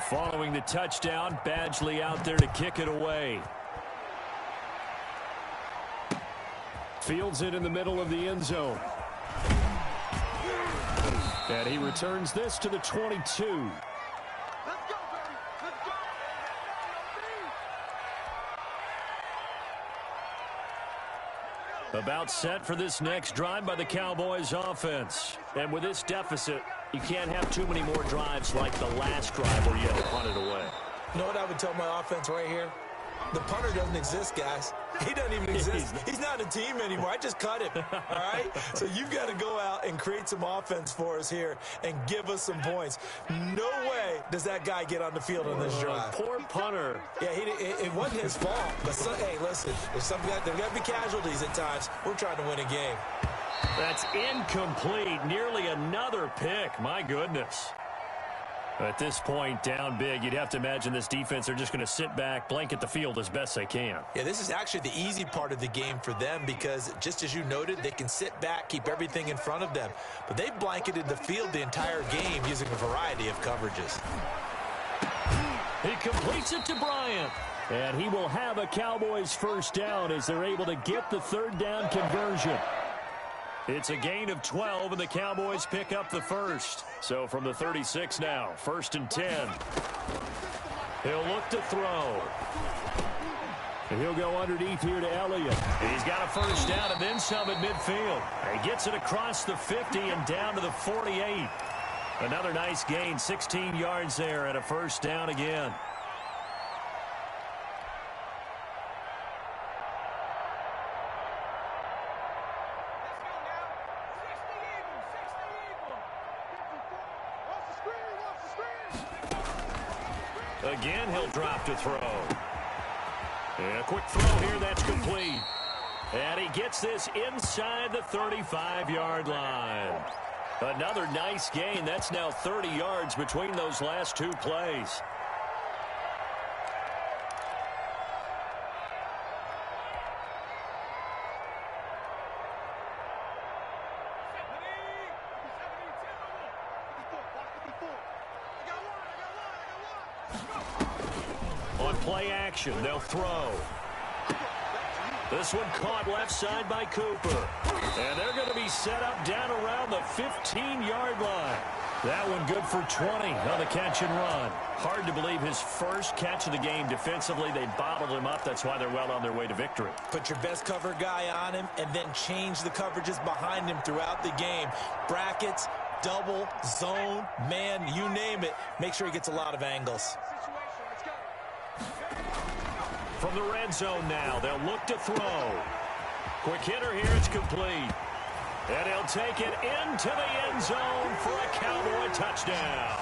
Following the touchdown, Badgley out there to kick it away. Fields it in the middle of the end zone. And he returns this to the 22. Let's go, baby. Let's go. About set for this next drive by the Cowboys offense. And with this deficit, you can't have too many more drives like the last drive where you had to punt it away. You know what I would tell my offense right here? The punter doesn't exist, guys. He doesn't even exist. He's not a team anymore. I just cut him, all right? So you've got to go out and create some offense for us here and give us some points. No way does that guy get on the field on this drive. Poor punter. Yeah, it wasn't his fault. But, hey, listen, there's got to be casualties at times. We're trying to win a game. That's incomplete. Nearly another pick. My goodness. At this point, down big, you'd have to imagine this defense are just going to sit back, blanket the field as best they can. Yeah, this is actually the easy part of the game for them because, just as you noted, they can sit back, keep everything in front of them. But they've blanketed the field the entire game using a variety of coverages. He completes it to Bryant. And he will have a Cowboys first down as they're able to get the third down conversion. It's a gain of 12, and the Cowboys pick up the first. So from the 36 now, 1st and 10. He'll look to throw. And he'll go underneath here to Elliott. He's got a first down and then some at midfield. He gets it across the 50 and down to the 48. Another nice gain, 16 yards there and a first down again. Again, he'll drop to throw. And a quick throw here, that's complete. And he gets this inside the 35-yard line. Another nice gain. That's now 30 yards between those last two plays. On play action, they'll throw. This one caught left side by Cooper. And they're going to be set up down around the 15-yard line. That one good for 20 on the catch and run. Hard to believe his first catch of the game defensively. They bottled him up. That's why they're well on their way to victory. Put your best cover guy on him and then change the coverages behind him throughout the game. Brackets, double, zone, man, you name it. Make sure he gets a lot of angles. From the red zone now, they'll look to throw. Quick hitter here, it's complete. And he'll take it into the end zone for a Cowboy touchdown.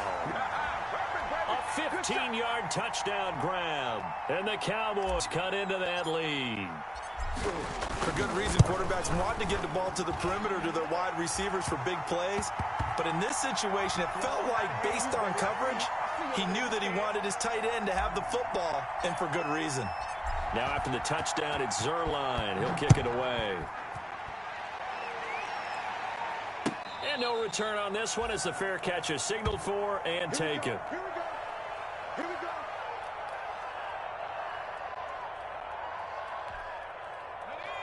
A 15-yard touchdown grab. And the Cowboys cut into that lead. For good reason, quarterbacks want to get the ball to the perimeter to their wide receivers for big plays. But in this situation, it felt like based on coverage, he knew that he wanted his tight end to have the football, and for good reason. Now after the touchdown, it's Zerline. He'll kick it away. And no return on this one as the fair catch is signaled for and taken. Here we go.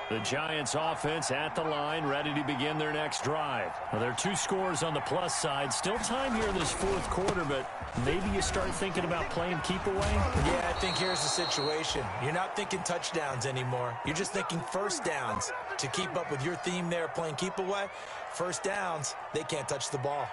The Giants offense at the line, ready to begin their next drive. Well, there are two scores on the plus side. Still time here in this fourth quarter, but maybe you start thinking about playing keep away? Yeah, I think here's the situation. You're not thinking touchdowns anymore. You're just thinking first downs. To keep up with your theme there, playing keep away, first downs, they can't touch the ball.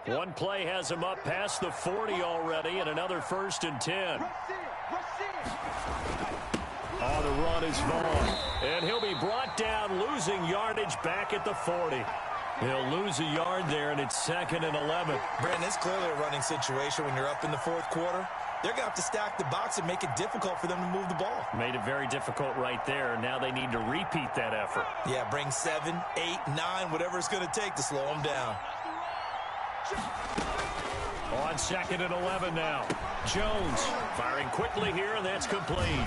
One play has him up past the 40 already, and another 1st and 10. Oh, the run is Vaughn. And he'll be brought down, losing yardage back at the 40. He'll lose a yard there, and it's 2nd and 11. Brandon, it's clearly a running situation when you're up in the fourth quarter. They're going to have to stack the box and make it difficult for them to move the ball. Made it very difficult right there. Now they need to repeat that effort. Yeah, bring 7, 8, 9, whatever it's going to take to slow them down. On 2nd and 11 now. Jones firing quickly here, and that's complete.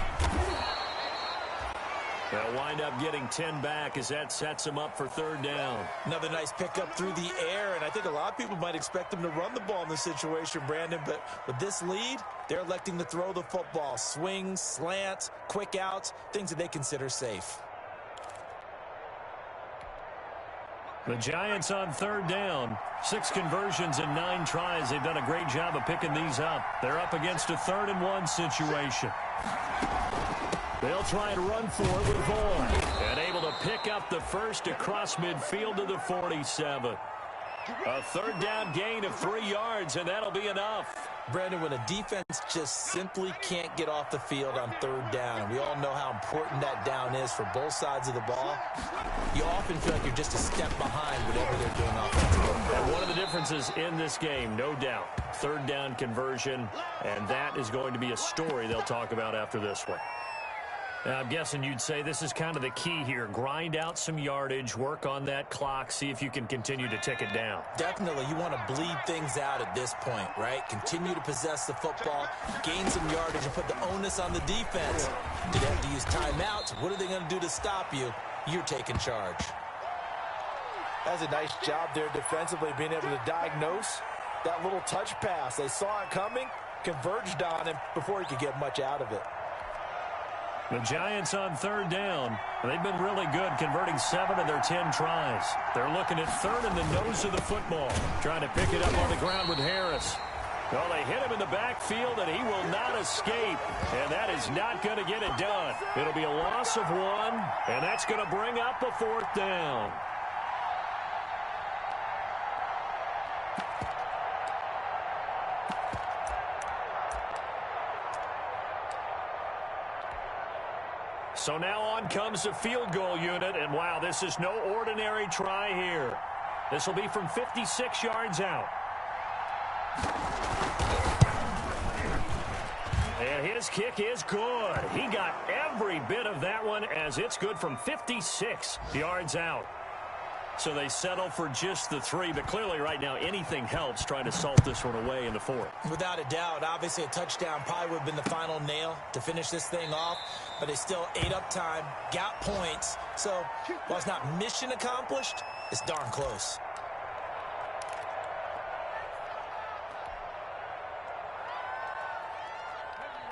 They'll wind up getting 10 back as that sets them up for 3rd down. Another nice pickup through the air, and I think a lot of people might expect them to run the ball in this situation, Brandon, but with this lead, they're electing to throw the football. Swings, slants, quick outs, things that they consider safe. The Giants on 3rd down. 6 conversions and 9 tries. They've done a great job of picking these up. They're up against a 3rd and 1 situation. They'll try and run for it with Vaughn. And able to pick up the first across midfield to the 47. A 3rd down gain of 3 yards, and that'll be enough. Brandon, when a defense just simply can't get off the field on 3rd down, and we all know how important that down is for both sides of the ball, you often feel like you're just a step behind whatever they're doing offensively. And one of the differences in this game, no doubt. Third down conversion, and that is going to be a story they'll talk about after this one. Now, I'm guessing you'd say this is kind of the key here. Grind out some yardage, work on that clock, see if you can continue to tick it down. Definitely. You want to bleed things out at this point, right? Continue to possess the football, gain some yardage, and put the onus on the defense. Do they have to use timeouts? What are they going to do to stop you? You're taking charge. That's a nice job there defensively, being able to diagnose that little touch pass. They saw it coming, converged on him before he could get much out of it. The Giants on third down. They've been really good, converting 7 of their 10 tries. They're looking at third in the nose of the football, trying to pick it up on the ground with Harris. Well, they hit him in the backfield, and he will not escape. And that is not going to get it done. It'll be a loss of 1, and that's going to bring up a 4th down. So now on comes the field goal unit, and wow, this is no ordinary try here. This will be from 56 yards out. And his kick is good. He got every bit of that one, as it's good from 56 yards out. So they settle for just the 3, but clearly right now anything helps trying to salt this one away in the 4th. Without a doubt, obviously a touchdown probably would have been the final nail to finish this thing off, but they still ate up time, got points. So while it's not mission accomplished, it's darn close.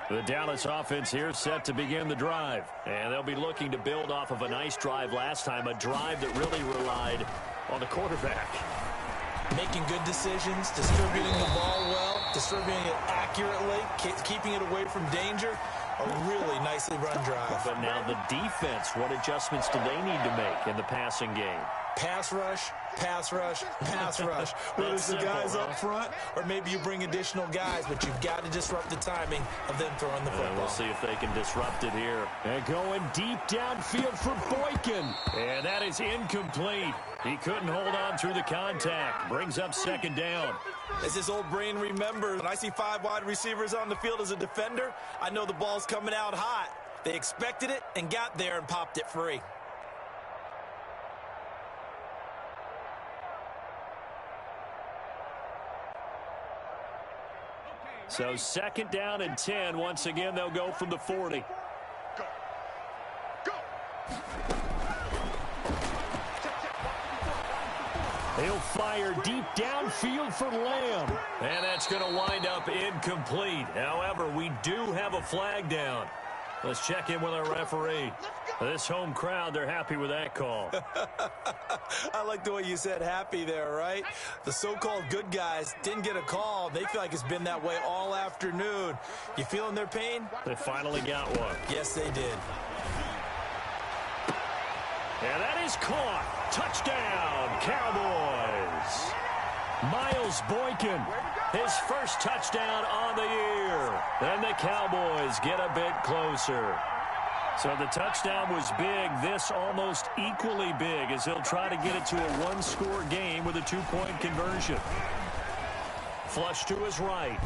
The Dallas offense here set to begin the drive. And they'll be looking to build off of a nice drive last time, a drive that really relied on the quarterback. Making good decisions, distributing the ball well, distributing it accurately, keeping it away from danger. A really nicely run drive. But now the defense, what adjustments do they need to make in the passing game? Pass rush, pass rush, pass rush. Whether it's the guys up front or maybe you bring additional guys, but you've got to disrupt the timing of them throwing the football. And we'll see if they can disrupt it here. And going deep downfield for Boykin. And that is incomplete. He couldn't hold on through the contact. Brings up 2nd down. As his old brain remembers, when I see 5 wide receivers on the field as a defender, I know the ball's coming out hot. They expected it and got there and popped it free. So 2nd down and 10. Once again, they'll go from the 40. He'll fire deep downfield for Lamb. And that's going to wind up incomplete. However, we do have a flag down. Let's check in with our referee. This home crowd, they're happy with that call. I like the way you said happy there, right? The so-called good guys didn't get a call. They feel like it's been that way all afternoon. You feeling their pain? They finally got one. Yes, they did. And that is caught. Touchdown, Cowboys. Miles Boykin, his first touchdown on the year. And the Cowboys get a bit closer. So the touchdown was big. This almost equally big as he'll try to get it to a 1-score game with a 2-point conversion. Flush to his right.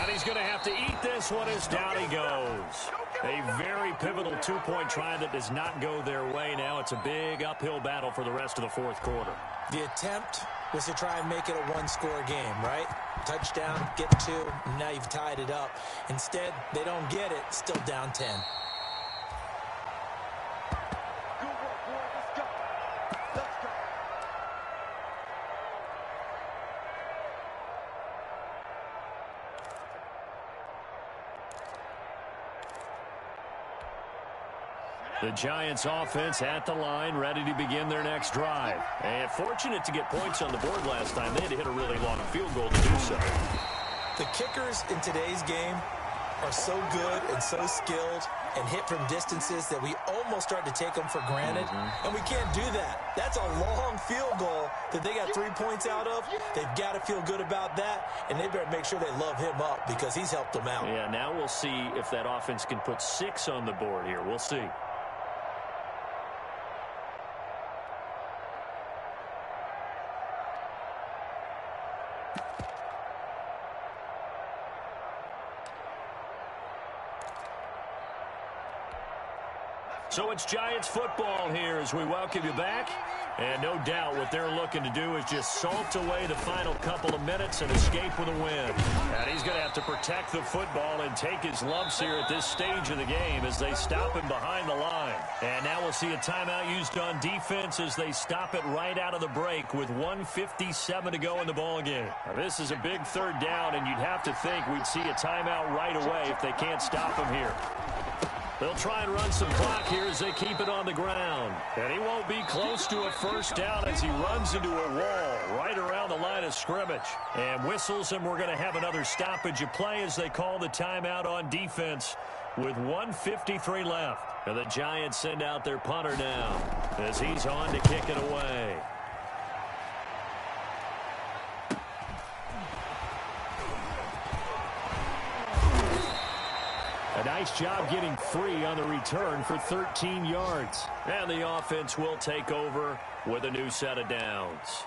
And he's going to have to eat this one as down he goes. A very pivotal 2-point try that does not go their way. Now it's a big uphill battle for the rest of the 4th quarter. The attempt was to try and make it a 1-score game, right? Touchdown, get 2, and now you've tied it up. Instead, they don't get it, still down 10. The Giants offense at the line, ready to begin their next drive. And fortunate to get points on the board last time. They had to hit a really long field goal to do so. The kickers in today's game are so good and so skilled and hit from distances that we almost start to take them for granted. And we can't do that. That's a long field goal that they got 3 points out of. They've got to feel good about that, and they better make sure they love him up because he's helped them out. Yeah, now we'll see if that offense can put 6 on the board here. We'll see. So it's Giants football here as we welcome you back. And no doubt what they're looking to do is just salt away the final couple of minutes and escape with a win. And he's going to have to protect the football and take his lumps here at this stage of the game as they stop him behind the line. And now we'll see a timeout used on defense as they stop it right out of the break with 1:57 to go in the ballgame. Now, this is a big third down, and you'd have to think we'd see a timeout right away if they can't stop him here. They'll try and run some clock here as they keep it on the ground. And he won't be close to a first down as he runs into a wall right around the line of scrimmage. And whistles, and we're going to have another stoppage of play as they call the timeout on defense with 1:53 left. And the Giants send out their punter now as he's on to kick it away. A nice job getting free on the return for 13 yards. And the offense will take over with a new set of downs.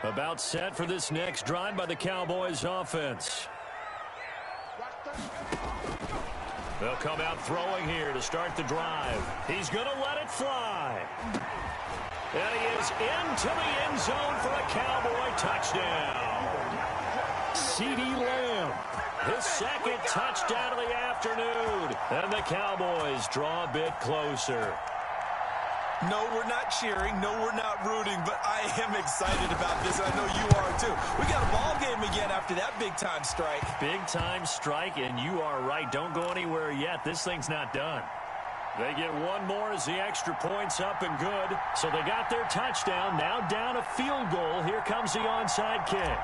About set for this next drive by the Cowboys offense. They'll come out throwing here to start the drive. He's going to let it fly. And he is into the end zone for a Cowboy touchdown. CeeDee Lamb, his second touchdown of the afternoon. And the Cowboys draw a bit closer. No, we're not cheering. No, we're not rooting. But I am excited about this. I know you are, too. We got a ball game again after that big-time strike. Big-time strike, and you are right. Don't go anywhere yet. This thing's not done. They get one more as the extra point's up and good. So they got their touchdown. Now down a field goal. Here comes the onside kick.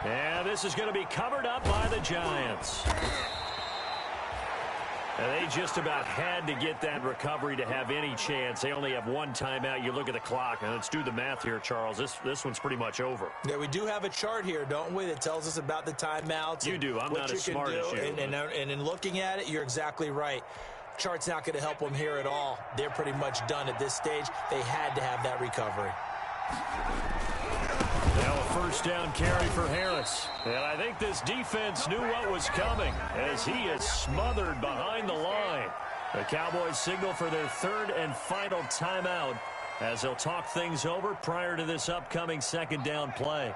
And this is going to be covered up by the Giants. And they just about had to get that recovery to have any chance. They only have one timeout. You look at the clock, and let's do the math here, Charles. This one's pretty much over. Yeah, we do have a chart here, don't we, that tells us about the timeouts. You do. I'm not as smart as you. And in looking at it, you're exactly right. Chart's not going to help them here at all. They're pretty much done at this stage. They had to have that recovery. Now a first down carry for Harris. And I think this defense knew what was coming as he is smothered behind the line. The Cowboys signal for their third and final timeout as they'll talk things over prior to this upcoming second down play.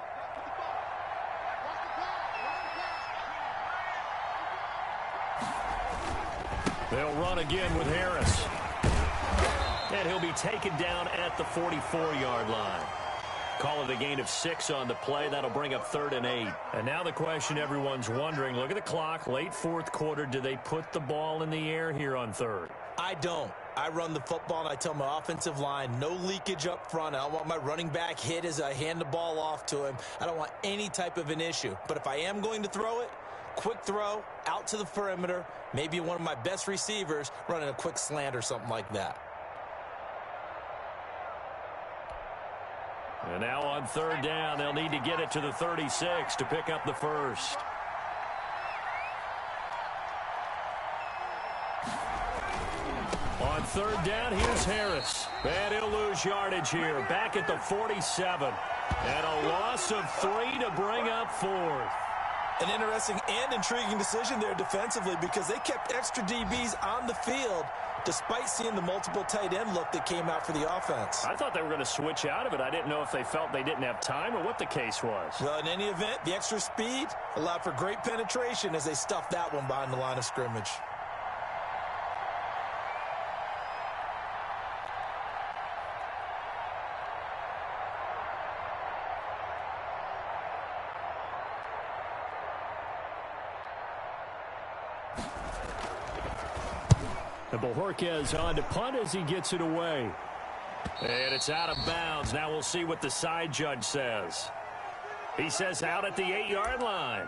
They'll run again with Harris. And he'll be taken down at the 44-yard line. Call it a gain of 6 on the play. That'll bring up 3rd and 8. And now the question everyone's wondering, look at the clock, late fourth quarter. Do they put the ball in the air here on 3rd? I don't. I run the football, and I tell my offensive line, no leakage up front. I don't want my running back hit as I hand the ball off to him. I don't want any type of an issue. But if I am going to throw it, quick throw, out to the perimeter, maybe one of my best receivers running a quick slant or something like that. And now on 3rd down, they'll need to get it to the 36 to pick up the first. On 3rd down, here's Harris. And he'll lose yardage here, back at the 47. And a loss of 3 to bring up 4th. An interesting and intriguing decision there defensively because they kept extra DBs on the field despite seeing the multiple tight end look that came out for the offense. I thought they were going to switch out of it. I didn't know if they felt they didn't have time or what the case was. Well, in any event, the extra speed allowed for great penetration as they stuffed that one behind the line of scrimmage. And Bojorquez on to punt as he gets it away. And it's out of bounds. Now we'll see what the side judge says. He says out at the 8-yard line.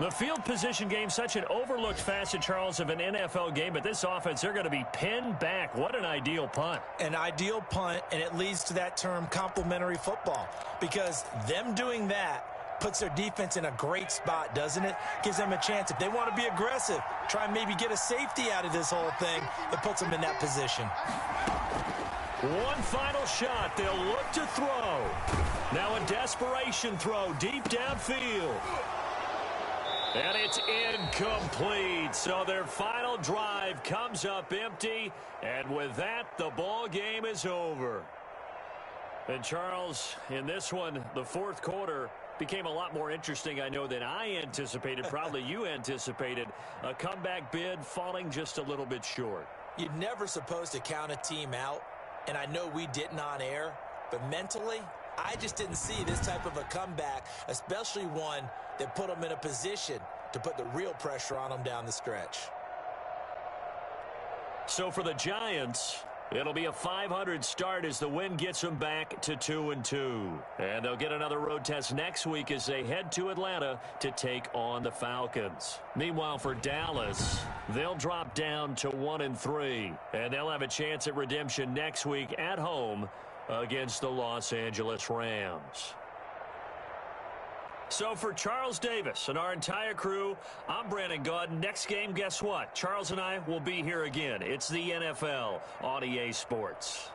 The field position game, such an overlooked facet, Charles, of an NFL game, but this offense, they're going to be pinned back. What an ideal punt. An ideal punt, and it leads to that term complimentary football, because them doing that puts their defense in a great spot, doesn't it? Gives them a chance. If they want to be aggressive, try and maybe get a safety out of this whole thing, it puts them in that position. One final shot. They'll look to throw. Now a desperation throw deep downfield. And it's incomplete. So their final drive comes up empty. And with that, the ball game is over. And Charles, in this one, the fourth quarter became a lot more interesting, I know, than I anticipated. Probably you anticipated. A comeback bid falling just a little bit short. You're never supposed to count a team out. And I know we didn't on air. But mentally, I just didn't see this type of a comeback, especially one that put them in a position to put the real pressure on them down the stretch. So for the Giants, it'll be a .500 start as the win gets them back to 2-2. And they'll get another road test next week as they head to Atlanta to take on the Falcons. Meanwhile, for Dallas, they'll drop down to 1-3. And they'll have a chance at redemption next week at home against the Los Angeles Rams. So for Charles Davis and our entire crew, I'm Brandon Gaudin. Next game, guess what? Charles and I will be here again. It's the NFL on EA Sports.